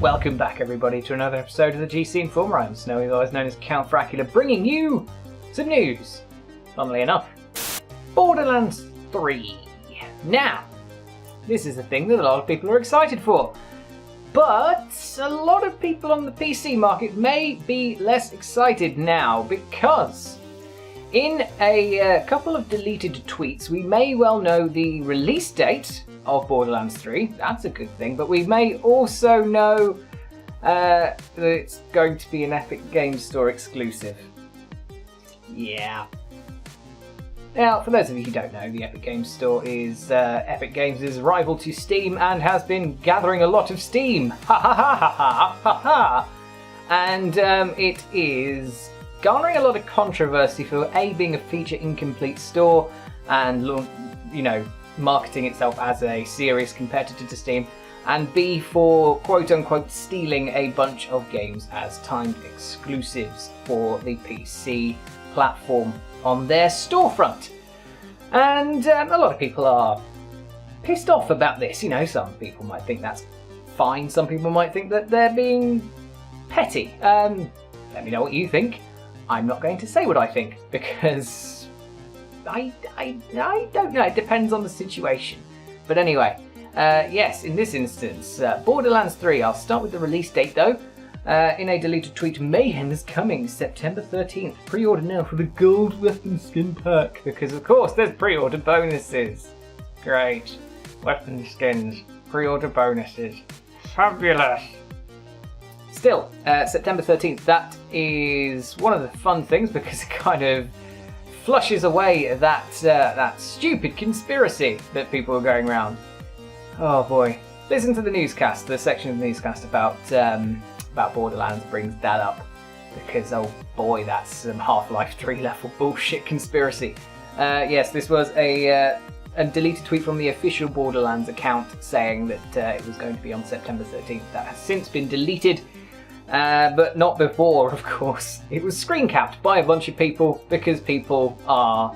Welcome back, everybody, to another episode of the GC Informer. I'm Snowy, otherwise known as Count Fracula, bringing you some news. Funnily enough, Borderlands 3. Now, this is a thing that a lot of people are excited for, but a lot of people on the PC market may be less excited now because in a couple of deleted tweets, we may well know the release date of Borderlands 3. That's a good thing, but we may also know that it's going to be an Epic Games Store exclusive. Yeah. Now, for those of you who don't know, the Epic Games Store is Epic Games' rival to Steam and has been gathering a lot of steam. Ha ha ha ha ha ha ha! And it is garnering a lot of controversy for A, being a feature incomplete store and, you know, marketing itself as a serious competitor to Steam, and B, for quote-unquote stealing a bunch of games as timed exclusives for the PC platform on their storefront. And a lot of people are pissed off about this. You know, some people might think that's fine, some people might think that they're being petty. Let me know what you think. I'm not going to say what I think because I don't know, it depends on the situation. But anyway, yes, in this instance, Borderlands 3, I'll start with the release date though. In a deleted tweet, Mayhem is coming September 13th. Pre-order now for the gold weapon skin pack, because of course there's pre-order bonuses. Great. Weapon skins, pre-order bonuses. Fabulous. Still, September 13th, that is one of the fun things because it kind of flushes away that stupid conspiracy that people are going around. Oh boy. Listen to the newscast, the section of the newscast about Borderlands brings that up. Because, oh boy, that's some Half-Life 3 level bullshit conspiracy. Yes, this was a deleted tweet from the official Borderlands account saying that it was going to be on September 13th. That has since been deleted. But not before, of course. It was screen capped by a bunch of people because people are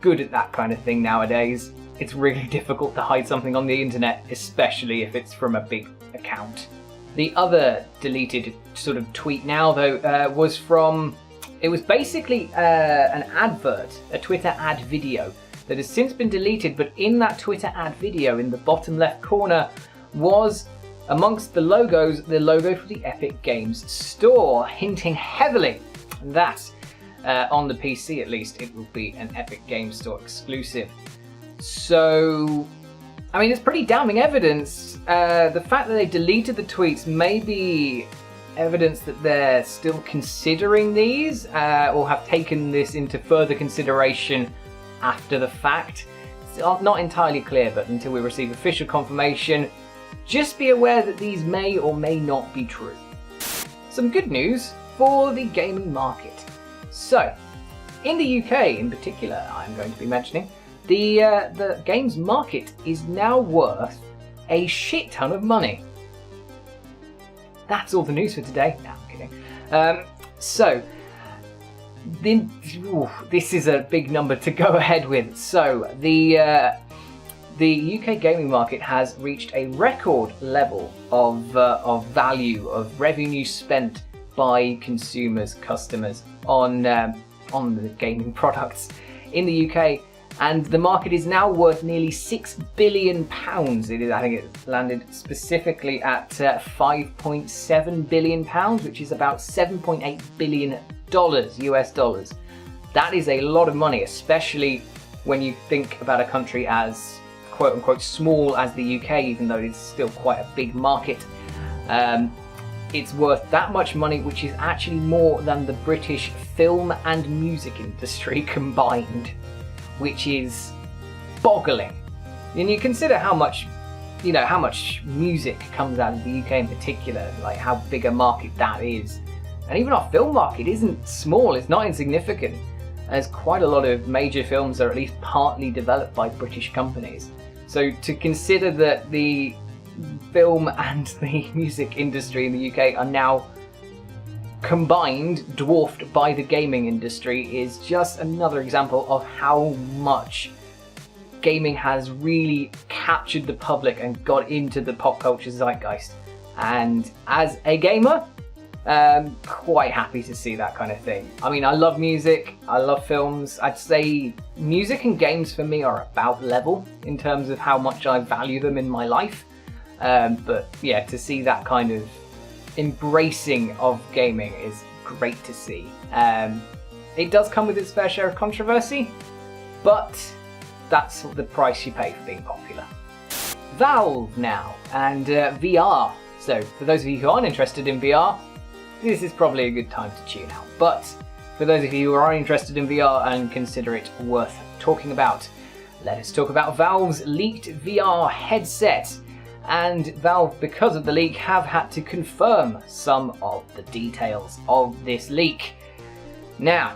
good at that kind of thing nowadays. It's really difficult to hide something on the internet, especially if it's from a big account. The other deleted sort of tweet now, though, was from... It was basically an advert, a Twitter ad video that has since been deleted, but in that Twitter ad video, in the bottom left corner, was... amongst the logos, the logo for the Epic Games Store, hinting heavily that, on the PC at least, it will be an Epic Games Store exclusive. So, I mean, it's pretty damning evidence. The fact that they deleted the tweets may be evidence that they're still considering these, or have taken this into further consideration after the fact. It's not entirely clear, but until we receive official confirmation, just be aware that these may or may not be true. Some good news for the gaming market. So, in the UK in particular, I'm going to be mentioning, the games market is now worth a shit ton of money. That's all the news for today. No, I'm kidding. This is a big number to go ahead with. So, the UK gaming market has reached a record level of value, of revenue spent by consumers, customers on the gaming products in the UK, and the market is now worth nearly £6 billion. I think it landed specifically at £5.7 billion, which is about $7.8 billion US dollars. That is a lot of money, especially when you think about a country as quote-unquote small as the UK, even though it's still quite a big market. It's worth that much money, which is actually more than the British film and music industry combined, which is boggling. And you consider how much music comes out of the UK in particular, like how big a market that is. And even our film market isn't small, it's not insignificant. There's quite a lot of major films that are at least partly developed by British companies. So to consider that the film and the music industry in the UK are now combined, dwarfed by the gaming industry, is just another example of how much gaming has really captured the public and got into the pop culture zeitgeist. And as a gamer, quite happy to see that kind of thing. I mean, I love music, I love films. I'd say music and games for me are about level in terms of how much I value them in my life. But yeah, to see that kind of embracing of gaming is great to see. It does come with its fair share of controversy, but that's the price you pay for being popular. Valve now, and VR. So for those of you who aren't interested in VR, this is probably a good time to tune out. But for those of you who are interested in VR and consider it worth talking about, let us talk about Valve's leaked VR headset. And Valve, because of the leak, have had to confirm some of the details of this leak. Now,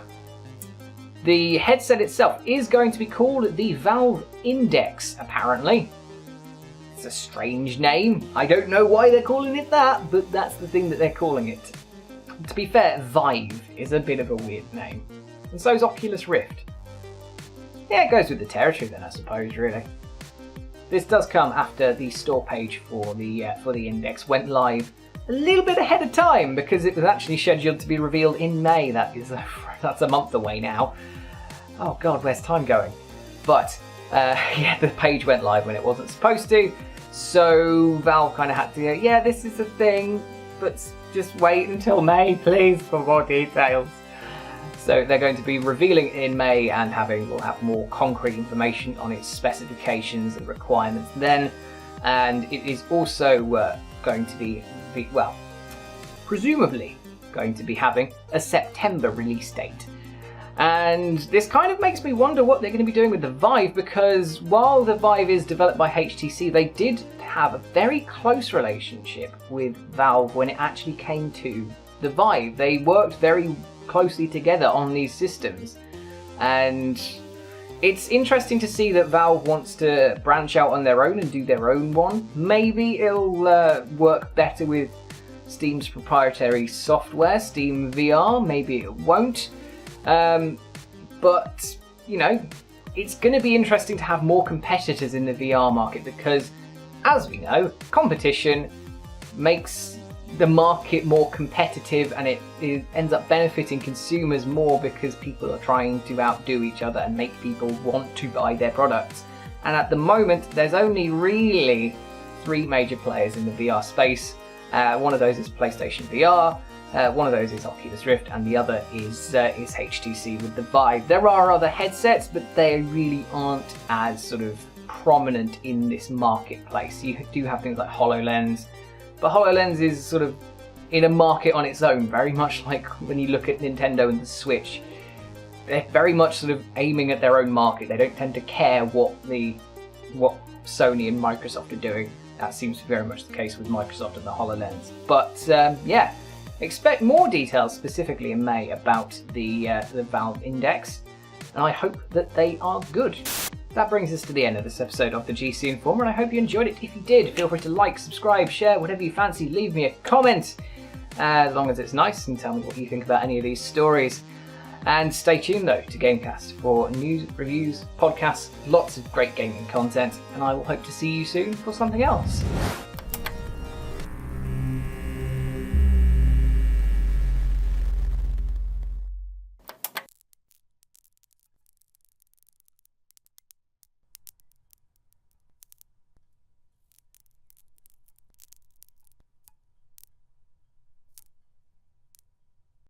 the headset itself is going to be called the Valve Index, apparently. It's a strange name. I don't know why they're calling it that, but that's the thing that they're calling it. To be fair, Vive is a bit of a weird name. And so is Oculus Rift. Yeah, it goes with the territory then, I suppose, really. This does come after the store page for the Index went live a little bit ahead of time, because it was actually scheduled to be revealed in May. That's a month away now. Oh god, where's time going? But yeah, the page went live when it wasn't supposed to, so Valve kind of had to go, yeah, this is a thing, but just wait until May, please, for more details. So they're going to be revealing it in May and we'll have more concrete information on its specifications and requirements then. And it is also going to be, well, presumably going to be having a September release date. And this kind of makes me wonder what they're going to be doing with the Vive, because while the Vive is developed by HTC, they did have a very close relationship with Valve when it actually came to the Vive. They worked very closely together on these systems, and it's interesting to see that Valve wants to branch out on their own and do their own one. Maybe it'll work better with Steam's proprietary software, Steam VR, maybe it won't. But, you know, it's going to be interesting to have more competitors in the VR market, because, as we know, competition makes the market more competitive, and it ends up benefiting consumers more because people are trying to outdo each other and make people want to buy their products. And at the moment, there's only really 3 major players in the VR space. One of those is PlayStation VR, one of those is Oculus Rift, and the other is HTC with the Vive. There are other headsets, but they really aren't as sort of prominent in this marketplace. You do have things like HoloLens, but HoloLens is sort of in a market on its own, very much like when you look at Nintendo and the Switch. They're very much sort of aiming at their own market. They don't tend to care what Sony and Microsoft are doing. That seems to be very much the case with Microsoft and the HoloLens. But yeah, expect more details specifically in May about the Valve Index, and I hope that they are good. That brings us to the end of this episode of the GC Informer, and I hope you enjoyed it. If you did, feel free to like, subscribe, share, whatever you fancy. Leave me a comment, as long as it's nice, and tell me what you think about any of these stories. And stay tuned though to GameCast for news, reviews, podcasts, lots of great gaming content, and I will hope to see you soon for something else.